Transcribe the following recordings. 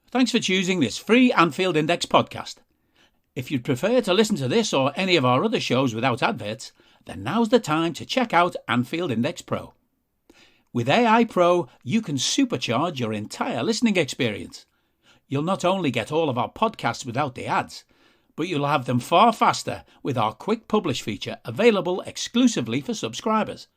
Thanks for choosing this free Anfield Index podcast. If you'd prefer to listen to this or any of our other shows without adverts, then now's the time to check out Anfield Index Pro. With AI Pro, you can supercharge your entire listening experience. You'll not only get all of our podcasts without the ads, but you'll have them far faster with our quick publish feature available exclusively for subscribers.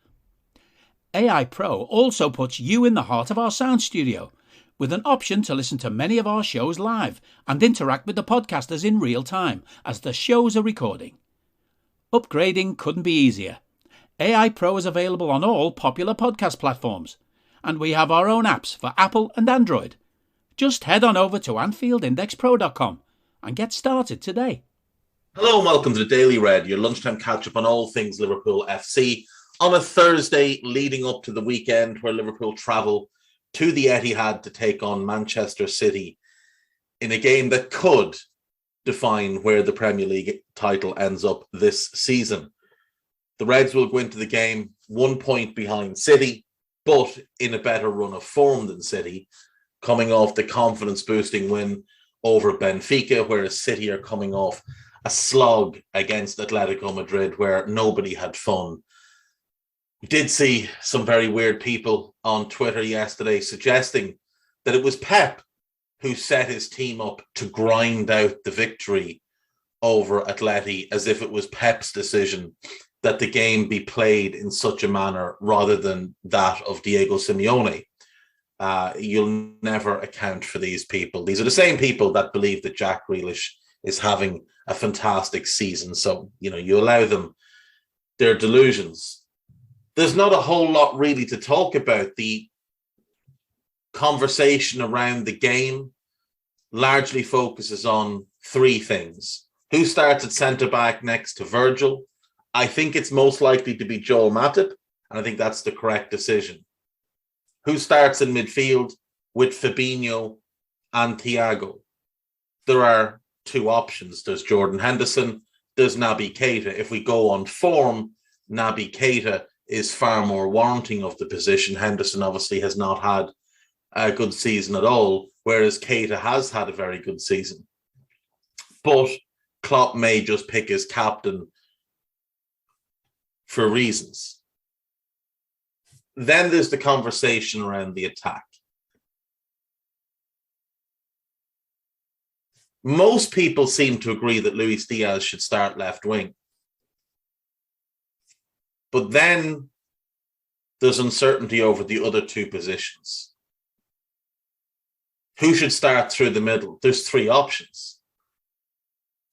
AI Pro also puts you in the heart of our sound studio, with an option to listen to many of our shows live and interact with the podcasters in real time as the shows are recording. Upgrading couldn't be easier. AI Pro is available on all popular podcast platforms, and we have our own apps for Apple and Android. Just head on over to AnfieldIndexPro.com and get started today. Hello and welcome to the Daily Red, your lunchtime catch-up on all things Liverpool FC on a Thursday leading up to the weekend where Liverpool travel to the Etihad to take on Manchester City in a game that could define where the Premier League title ends up this season. The Reds will go into the game 1 point behind City, but in a better run of form than City, coming off the confidence-boosting win over Benfica, whereas City are coming off a slog against Atletico Madrid where nobody had fun. We did see some very weird people on Twitter yesterday suggesting that it was Pep who set his team up to grind out the victory over Atleti, as if it was Pep's decision that the game be played in such a manner rather than that of Diego Simeone. You'll never account for these people. These are the same people that believe that Jack Grealish is having a fantastic season. So, you allow them their delusions. There's not a whole lot really to talk about. The conversation around the game largely focuses on three things. Who starts at centre-back next to Virgil? I think it's most likely to be Joel Matip, and I think that's the correct decision. Who starts in midfield with Fabinho and Thiago? There are two options. There's Jordan Henderson, there's Naby Keita. If we go on form, Naby Keita is far more warranting of the position. Henderson obviously has not had a good season at all, whereas Keita has had a very good season. But Klopp may just pick his captain for reasons. Then there's the conversation around the attack. Most people seem to agree that Luis Diaz should start left wing. But then there's uncertainty over the other two positions. Who should start through the middle? There's three options.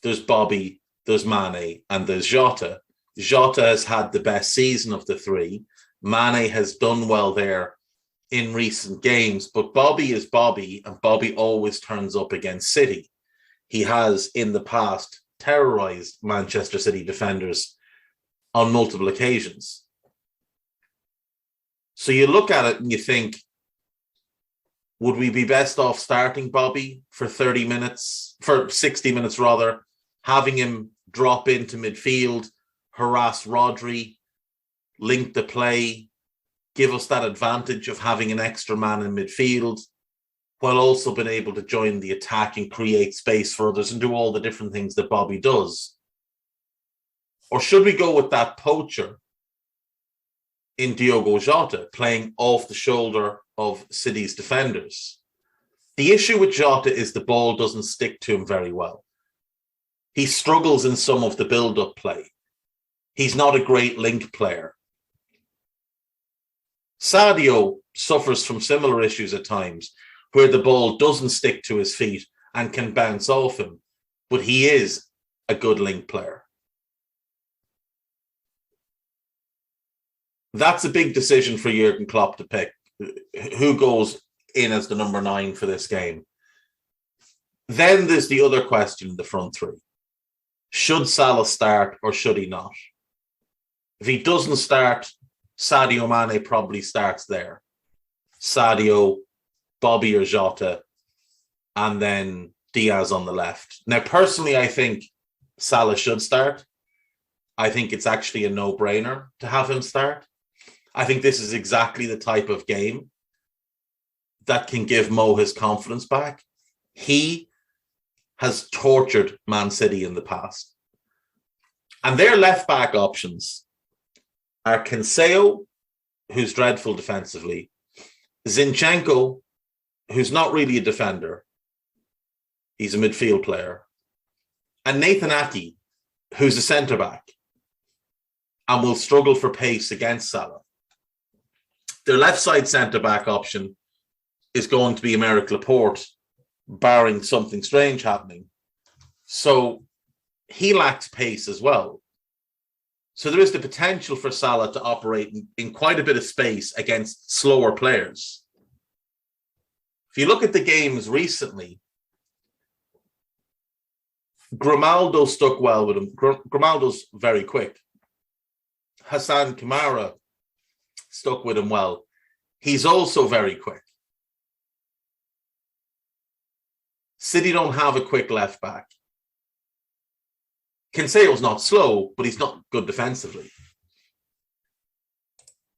There's Bobby, there's Mane, and there's Jota. Jota has had the best season of the three. Mane has done well there in recent games, but Bobby is Bobby, and Bobby always turns up against City. He has, in the past, terrorised Manchester City defenders on multiple occasions. So you look at it and you think, would we be best off starting Bobby for 60 minutes rather, having him drop into midfield, harass Rodri, link the play, give us that advantage of having an extra man in midfield, while also being able to join the attack and create space for others and do all the different things that Bobby does? Or should we go with that poacher in Diogo Jota, playing off the shoulder of City's defenders? The issue with Jota is the ball doesn't stick to him very well. He struggles in some of the build-up play. He's not a great link player. Sadio suffers from similar issues at times, where the ball doesn't stick to his feet and can bounce off him, but he is a good link player. That's a big decision for Jurgen Klopp to pick. Who goes in as the number 9 for this game? Then there's the other question, the front three. Should Salla start or should he not? If he doesn't start, Sadio Mane probably starts there. Sadio, Bobby or Jota, and then Diaz on the left. Now, personally, I think Salla should start. I think it's actually a no-brainer to have him start. I think this is exactly the type of game that can give Mo his confidence back. He has tortured Man City in the past. And their left-back options are Cancelo, who's dreadful defensively, Zinchenko, who's not really a defender. He's a midfield player. And Nathan Ake, who's a centre-back and will struggle for pace against Salla. Their left-side centre-back option is going to be Aymeric Laporte, barring something strange happening. So he lacks pace as well. So there is the potential for Salla to operate in quite a bit of space against slower players. If you look at the games recently, Grimaldo stuck well with him. Grimaldo's very quick. Hassan Kamara stuck with him well. He's also very quick. City don't have a quick left back. Cancelo's not slow, but he's not good defensively.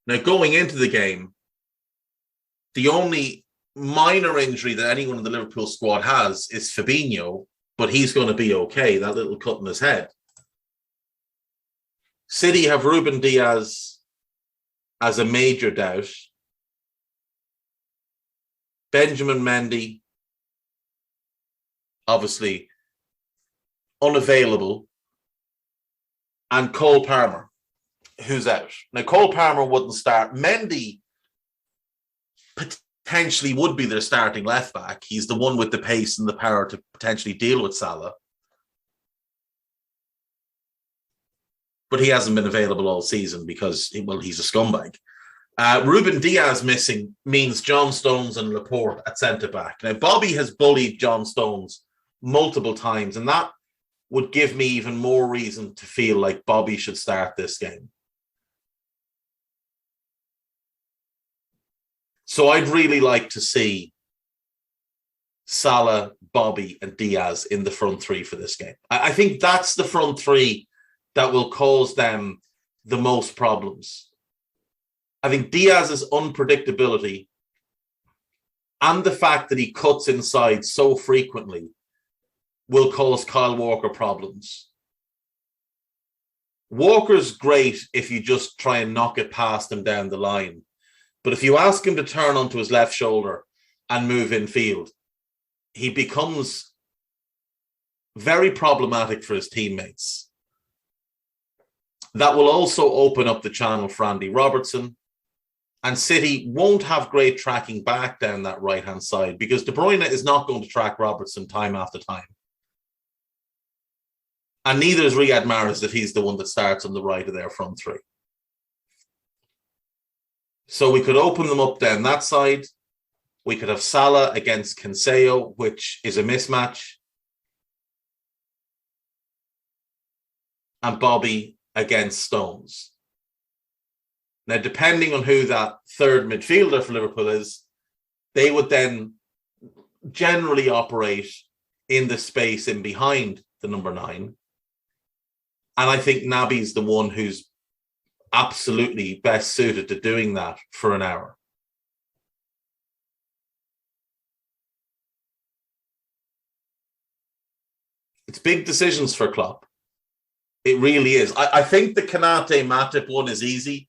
Now, going into the game, the only minor injury that anyone in the Liverpool squad has is Fabinho, but he's going to be okay, that little cut in his head. City have Ruben Diaz as a major doubt. Benjamin Mendy, obviously unavailable. And Cole Palmer, who's out. Now, Cole Palmer wouldn't start. Mendy potentially would be their starting left back. He's the one with the pace and the power to potentially deal with Salla. But he hasn't been available all season because, well, he's a scumbag. Ruben Diaz missing means John Stones and Laporte at centre-back. Now, Bobby has bullied John Stones multiple times, and that would give me even more reason to feel like Bobby should start this game. So I'd really like to see Salla, Bobby, and Diaz in the front three for this game. I think that's the front three that will cause them the most problems. I think Diaz's unpredictability and the fact that he cuts inside so frequently will cause Kyle Walker problems. Walker's great if you just try and knock it past him down the line. But if you ask him to turn onto his left shoulder and move in field, he becomes very problematic for his teammates. That will also open up the channel for Andy Robertson. And City won't have great tracking back down that right-hand side because De Bruyne is not going to track Robertson time after time. And neither is Riyad Mahrez if he's the one that starts on the right of their front three. So we could open them up down that side. We could have Salla against Cancelo, which is a mismatch. And Bobby against Stones. Now, depending on who that third midfielder for Liverpool is, they would then generally operate in the space in behind the number 9. And I think Naby's the one who's absolutely best suited to doing that for an hour. It's big decisions for Klopp. It really is. I think the Kanate Matip one is easy.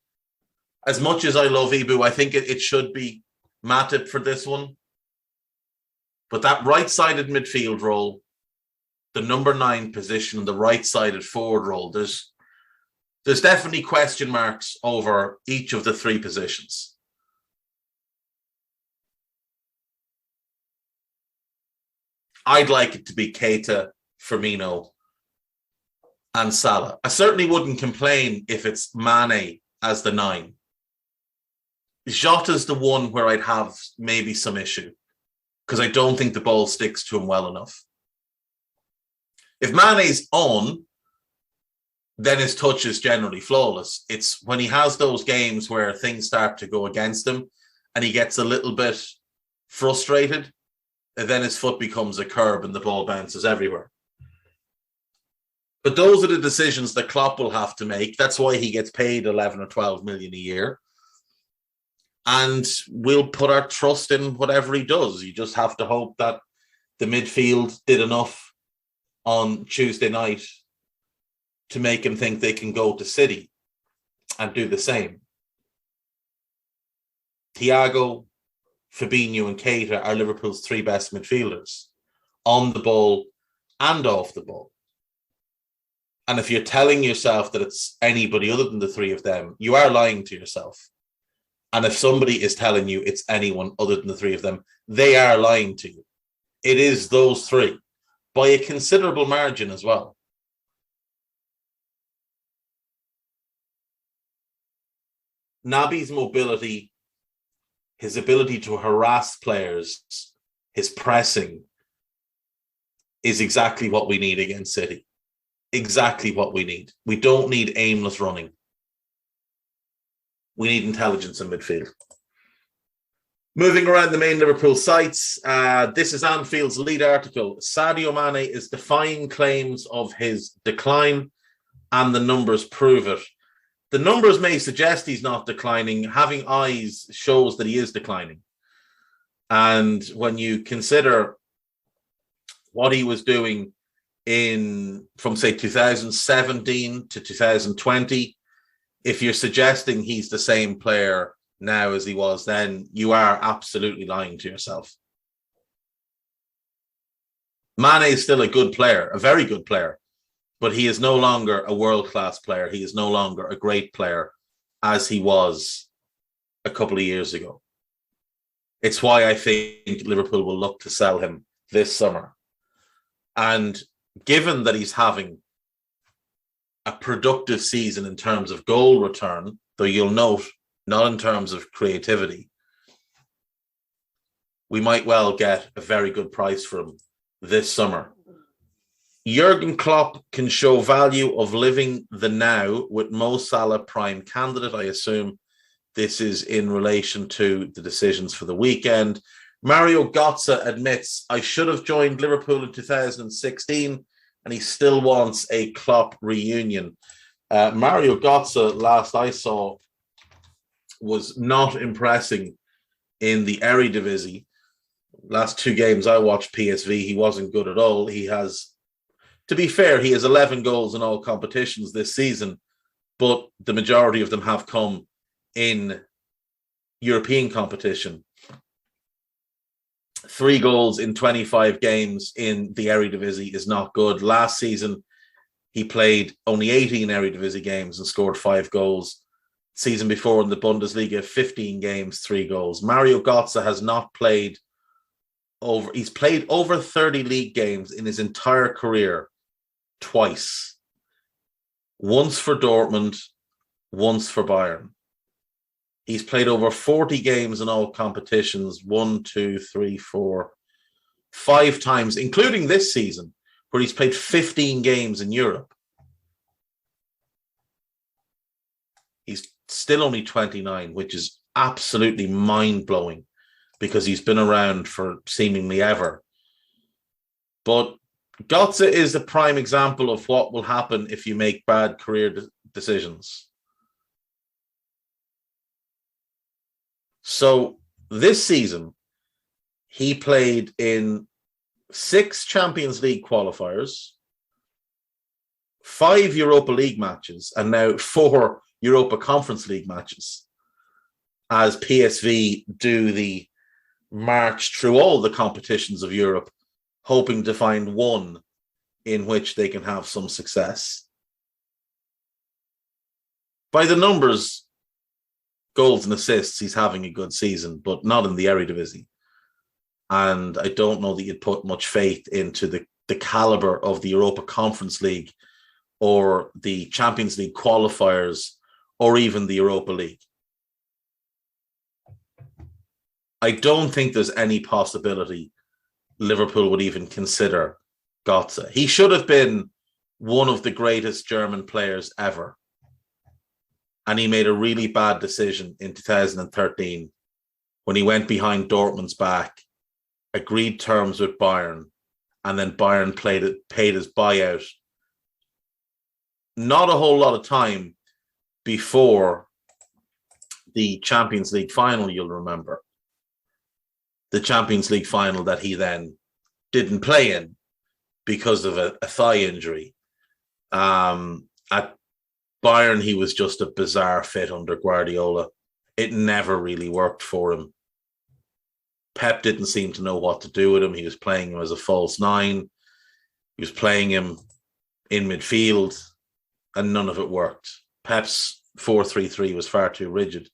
As much as I love Ibu, I think it should be Matip for this one. But that right-sided midfield role, the number 9 position, the right-sided forward role, there's definitely question marks over each of the 3 positions. I'd like it to be Keita, Firmino, and Salla. I certainly wouldn't complain if it's Mane as the 9. Jota's the one where I'd have maybe some issue because I don't think the ball sticks to him well enough. If Mane's on, then his touch is generally flawless. It's when he has those games where things start to go against him and he gets a little bit frustrated, and then his foot becomes a curb and the ball bounces everywhere. But those are the decisions that Klopp will have to make. That's why he gets paid 11 or 12 million a year. And we'll put our trust in whatever he does. You just have to hope that the midfield did enough on Tuesday night to make him think they can go to City and do the same. Thiago, Fabinho and Keita are Liverpool's three best midfielders, on the ball and off the ball. And if you're telling yourself that it's anybody other than the three of them, you are lying to yourself. And if somebody is telling you it's anyone other than the three of them, they are lying to you. It is those three, by a considerable margin as well. Naby's mobility, his ability to harass players, his pressing is exactly what we need against City. Exactly what we need. We don't need aimless running. We need intelligence in midfield. Moving around the main Liverpool sites, this is Anfield's lead article. Sadio Mane is defying claims of his decline, and the numbers prove it. The numbers may suggest he's not declining. Having eyes shows that he is declining. And when you consider what he was doing from say 2017 to 2020, if you're suggesting he's the same player now as he was then, you are absolutely lying to yourself. Mane is still a good player, a very good player, but he is no longer a world-class player. He is no longer a great player as he was a couple of years ago. It's why I think Liverpool will look to sell him this summer. And given that he's having a productive season in terms of goal return, though you'll note, not in terms of creativity, we might well get a very good price for him this summer. Jurgen Klopp can show value of living the now with Mo Salah prime candidate. I assume this is in relation to the decisions for the weekend. Mario Götze admits, I should have joined Liverpool in 2016, and he still wants a Klopp reunion. Mario Götze, last I saw, was not impressing in the Eredivisie. Last two games I watched PSV, he wasn't good at all. He has, to be fair, he has 11 goals in all competitions this season, but the majority of them have come in European competition. 3 goals in 25 games in the Eredivisie is not good. Last season, he played only 18 Eredivisie games and scored 5 goals. Season before in the Bundesliga, 15 games, 3 goals. Mario Götze has not played he's played over 30 league games in his entire career twice. Once for Dortmund, once for Bayern. He's played over 40 games in all competitions, 5 times, including this season, where he's played 15 games in Europe. He's still only 29, which is absolutely mind-blowing because he's been around for seemingly ever. But Götze is a prime example of what will happen if you make bad career decisions. So this season, he played in 6 Champions League qualifiers, 5 Europa League matches, and now 4 Europa Conference League matches, as PSV do the march through all the competitions of Europe, hoping to find one in which they can have some success. By the numbers, goals and assists, he's having a good season, but not in the Eredivisie. And I don't know that you'd put much faith into the caliber of the Europa Conference League or the Champions League qualifiers or even the Europa League. I don't think there's any possibility Liverpool would even consider Götze. He should have been one of the greatest German players ever. And he made a really bad decision in 2013 when he went behind Dortmund's back, agreed terms with Bayern, and then Bayern paid his buyout. Not a whole lot of time before the Champions League final, you'll remember. The Champions League final that he then didn't play in because of a thigh injury. At Bayern, he was just a bizarre fit under Guardiola. It never really worked for him. Pep didn't seem to know what to do with him. He was playing him as a false nine. He was playing him in midfield, and none of it worked. Pep's 4-3-3 was far too rigid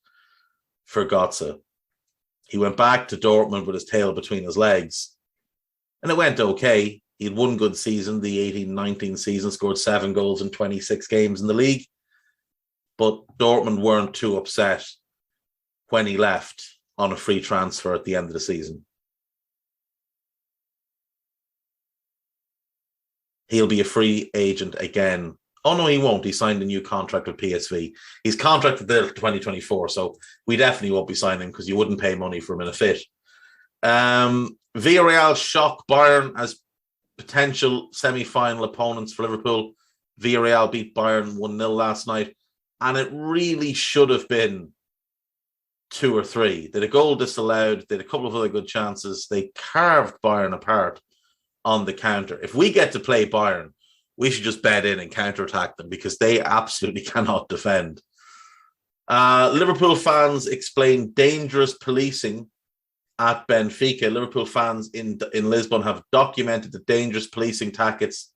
for Götze. He went back to Dortmund with his tail between his legs, and it went okay. He had one good season, the 18-19 season, scored 7 goals in 26 games in the league. But Dortmund weren't too upset when he left on a free transfer at the end of the season. He'll be a free agent again. Oh, no, he won't. He signed a new contract with PSV. He's contracted there to 2024, so we definitely won't be signing because you wouldn't pay money for him in a fit. Villarreal shock Bayern as potential semi-final opponents for Liverpool. Villarreal beat Bayern 1-0 last night, and it really should have been 2 or 3. They had a goal disallowed. They had a couple of other good chances. They carved Bayern apart on the counter. If we get to play Bayern, we should just bed in and counterattack them because they absolutely cannot defend. Liverpool fans explain dangerous policing at Benfica. Liverpool fans in Lisbon have documented the dangerous policing tactics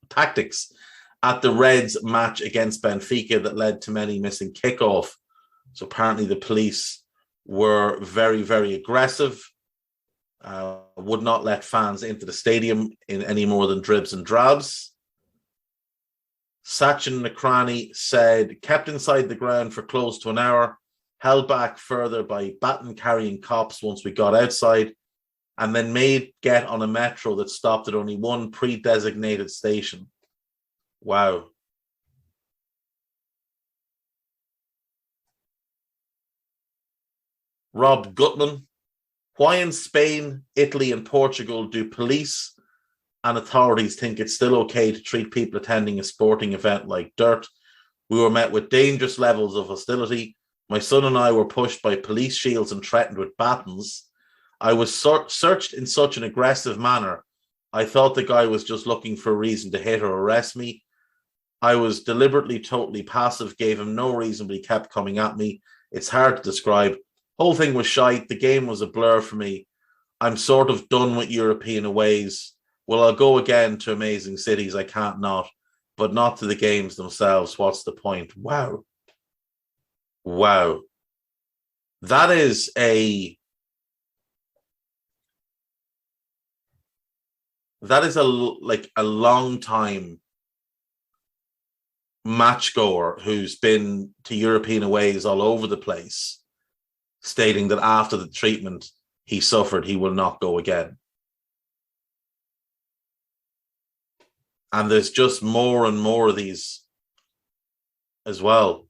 at the Reds match against Benfica that led to many missing kickoff. So apparently the police were very, very aggressive, would not let fans into the stadium in any more than dribs and drabs. Sachin Nakrani said, kept inside the ground for close to an hour, held back further by baton-carrying cops once we got outside, and then made get on a metro that stopped at only one pre-designated station. Wow. Rob Gutman, why in Spain, Italy, and Portugal do police and authorities think it's still okay to treat people attending a sporting event like dirt? We were met with dangerous levels of hostility. My son and I were pushed by police shields and threatened with batons. I was searched in such an aggressive manner. I thought the guy was just looking for a reason to hit or arrest me. I was deliberately totally passive, gave him no reason, but he kept coming at me. It's hard to describe. Whole thing was shite. The game was a blur for me. I'm sort of done with European aways. Well, I'll go again to amazing cities. I can't not, but not to the games themselves. What's the point? Wow. Wow. That is a long time match goer who's been to European aways all over the place, stating that after the treatment he suffered, he will not go again. And there's just more and more of these as well.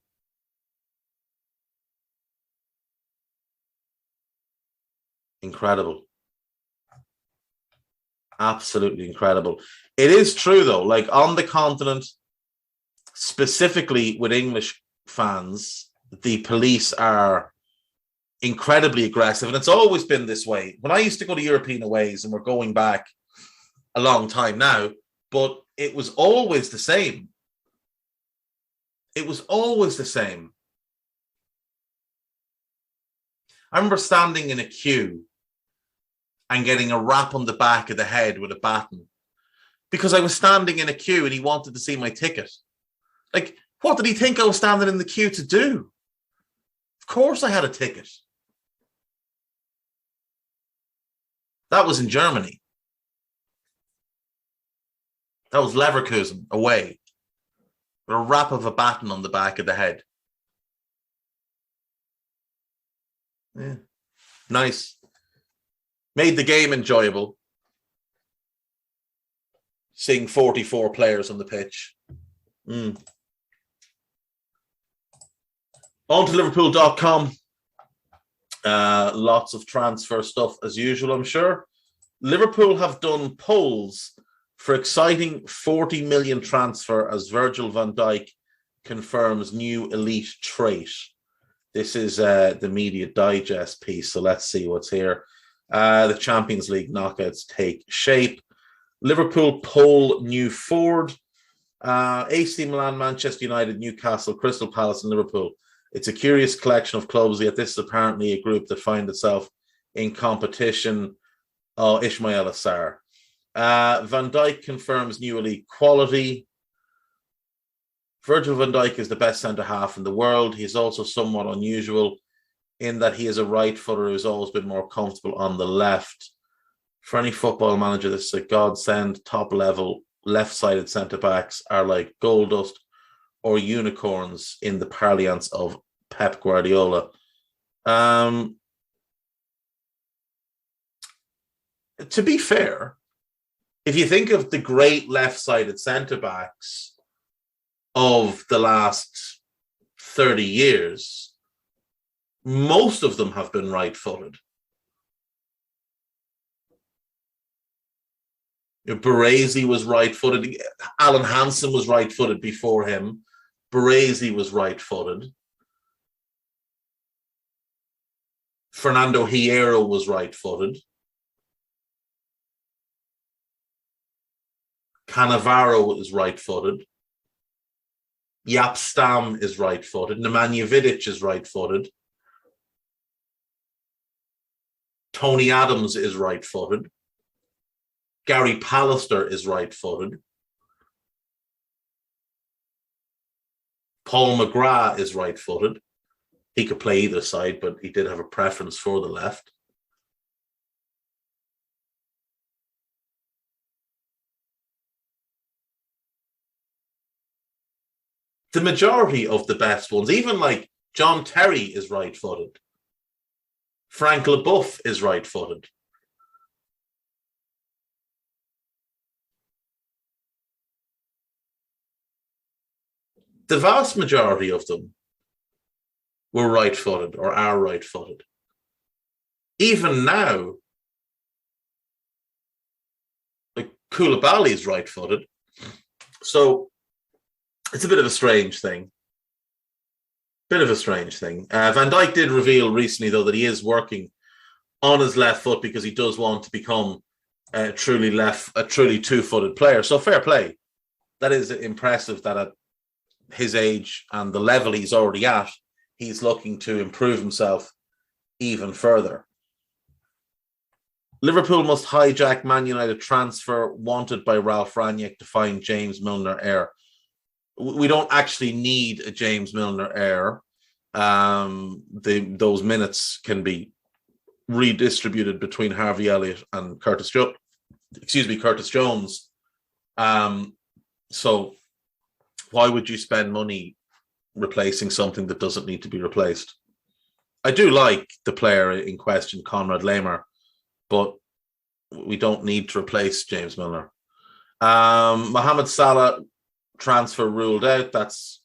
Incredible. Absolutely incredible. It is true, though, like on the continent, specifically with English fans, the police are incredibly aggressive, and it's always been this way. When I used to go to European aways, and we're going back a long time now, but it was always the same. It was always the same. I remember standing in a queue and getting a rap on the back of the head with a baton because I was standing in a queue and he wanted to see my ticket. Like, what did he think I was standing in the queue to do? Of course I had a ticket. That was in Germany. That was Leverkusen away. With a rap of a baton on the back of the head. Yeah. Nice. Made the game enjoyable. Seeing 44 players on the pitch. On to Liverpool.com. Lots of transfer stuff as usual, I'm sure. Liverpool have done polls for exciting 40 million transfer as Virgil van Dijk confirms new elite trait. This is the Media Digest piece, so let's see what's here. The Champions League knockouts take shape. Liverpool poll new forward. AC Milan, Manchester United, Newcastle, Crystal Palace, and Liverpool. It's a curious collection of clubs, yet this is apparently a group that find itself in competition. Oh, Ismail Assar. Van Dijk confirms new elite quality. Virgil van Dijk is the best centre-half in the world. He's also somewhat unusual in that he is a right footer who's always been more comfortable on the left. For any football manager, this is a godsend. Top-level left-sided centre-backs are like gold dust or unicorns in the parlance of Pep Guardiola. To be fair, if you think of the great left-sided centre-backs of the last 30 years, most of them have been right-footed. Baresi was right-footed. Alan Hansen was right-footed before him. Baresi was right-footed. Fernando Hierro was right-footed. Cannavaro is right-footed. Jaap Stam is right-footed. Nemanja Vidic is right-footed. Tony Adams is right-footed. Gary Pallister is right-footed. Paul McGrath is right-footed. He could play either side, but he did have a preference for the left. The majority of the best ones, even like John Terry is right-footed. Frank LeBoeuf is right-footed. The vast majority of them were right-footed or are right-footed. Even now, like Koulibaly is right-footed. So it's a bit of a strange thing. Van Dijk did reveal recently, though, that he is working on his left foot because he does want to become a truly two-footed player. So fair play. That is impressive that at his age and the level he's already at, he's looking to improve himself even further. Liverpool must hijack Man United transfer wanted by Ralph Rangnick to find James Milner heir. We don't actually need a James Milner heir. Those minutes can be redistributed between Harvey Elliott and Curtis Jones. So why would you spend money replacing something that doesn't need to be replaced? I do like the player in question, Conrad Laimer, but we don't need to replace James Milner. Mohamed Salla transfer ruled out. That's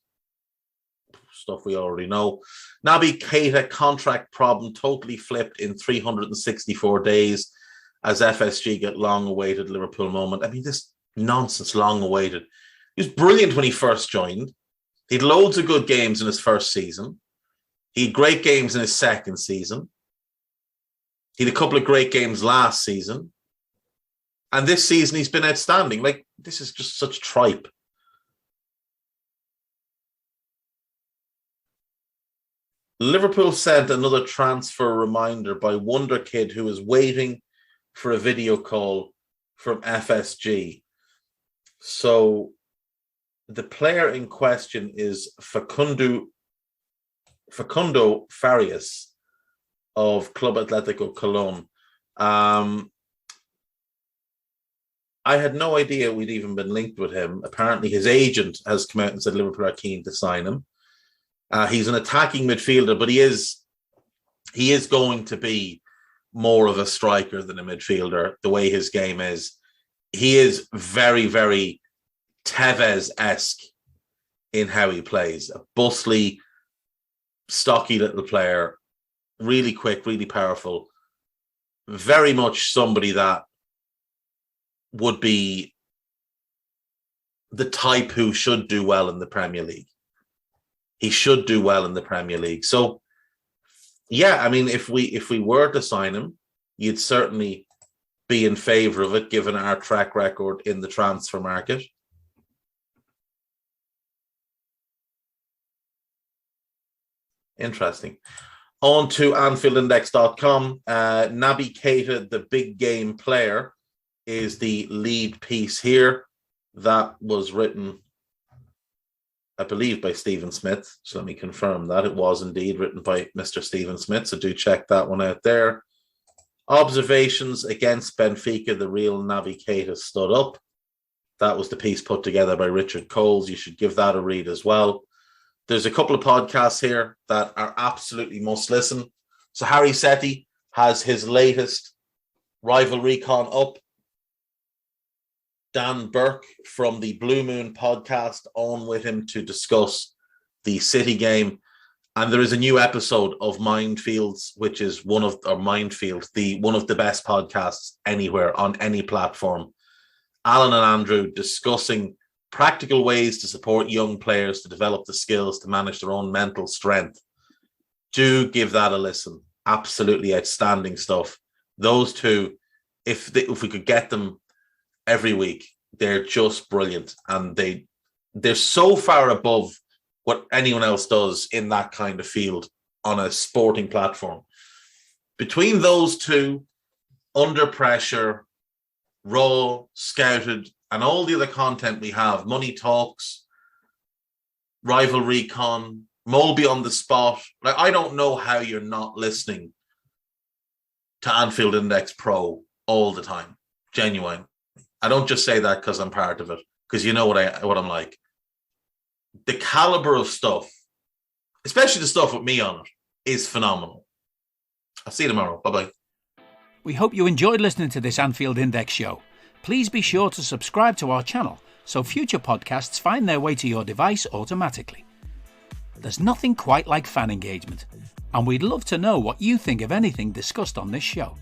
stuff we already know. Naby Keita contract problem totally flipped in 364 days as FSG get long-awaited Liverpool moment. I mean, this nonsense, long-awaited. He was brilliant when he first joined. He had loads of good games in his first season. He had great games in his second season. He had a couple of great games last season. And this season, he's been outstanding. Like, this is just such tripe. Liverpool sent another transfer reminder by Wonder Kid, who is waiting for a video call from FSG. So the player in question is Facundo Farias of Club Atlético Colón. I had no idea we'd even been linked with him. Apparently his agent has come out and said Liverpool are keen to sign him. He's an attacking midfielder, but he is going to be more of a striker than a midfielder, the way his game is. He is very, very Tevez-esque in how he plays. A bustly, stocky little player, really quick, really powerful. Very much somebody that would be the type who should do well in the Premier League. He should do well in the Premier League. So, yeah, I mean, if we were to sign him, you'd certainly be in favour of it, given our track record in the transfer market. Interesting. On to AnfieldIndex.com. Naby Keita, the big game player, is the lead piece here. That was written, I believe, by Stephen Smith. So let me confirm that. It was indeed written by Mr. Stephen Smith. So do check that one out there. Observations against Benfica, the real Naby Keita stood up. That was the piece put together by Richard Coles. You should give that a read as well. There's a couple of podcasts here that are absolutely must listen. So Harry Sethi has his latest Rival Recon up. Dan Burke from the Blue Moon podcast on with him to discuss the City game. And there is a new episode of Mindfields, which is one of the best podcasts anywhere on any platform. Alan and Andrew discussing practical ways to support young players to develop the skills to manage their own mental strength. Do give that a listen. Absolutely outstanding stuff. Those two, if we could get them every week, they're just brilliant. And they're so far above what anyone else does in that kind of field on a sporting platform. Between those two, Under Pressure, Raw, Scouted, and all the other content we have, Money Talks, Rival Recon, Molby on the Spot. Like, I don't know how you're not listening to Anfield Index Pro all the time. Genuine. I don't just say that because I'm part of it, because you know what I'm like. The caliber of stuff, especially the stuff with me on it, is phenomenal. I'll see you tomorrow. Bye-bye. We hope you enjoyed listening to this Anfield Index show. Please be sure to subscribe to our channel so future podcasts find their way to your device automatically. There's nothing quite like fan engagement, and we'd love to know what you think of anything discussed on this show.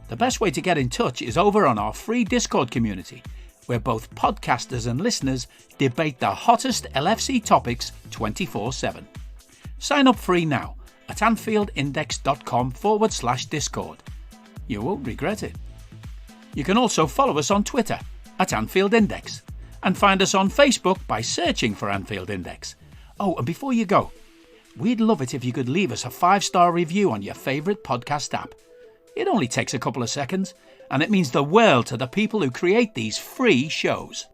The best way to get in touch is over on our free Discord community, where both podcasters and listeners debate the hottest LFC topics 24/7. Sign up free now at AnfieldIndex.com/Discord. You won't regret it. You can also follow us on Twitter at Anfield Index and find us on Facebook by searching for Anfield Index. Oh, and before you go, we'd love it if you could leave us a 5-star review on your favourite podcast app. It only takes a couple of seconds, and it means the world to the people who create these free shows.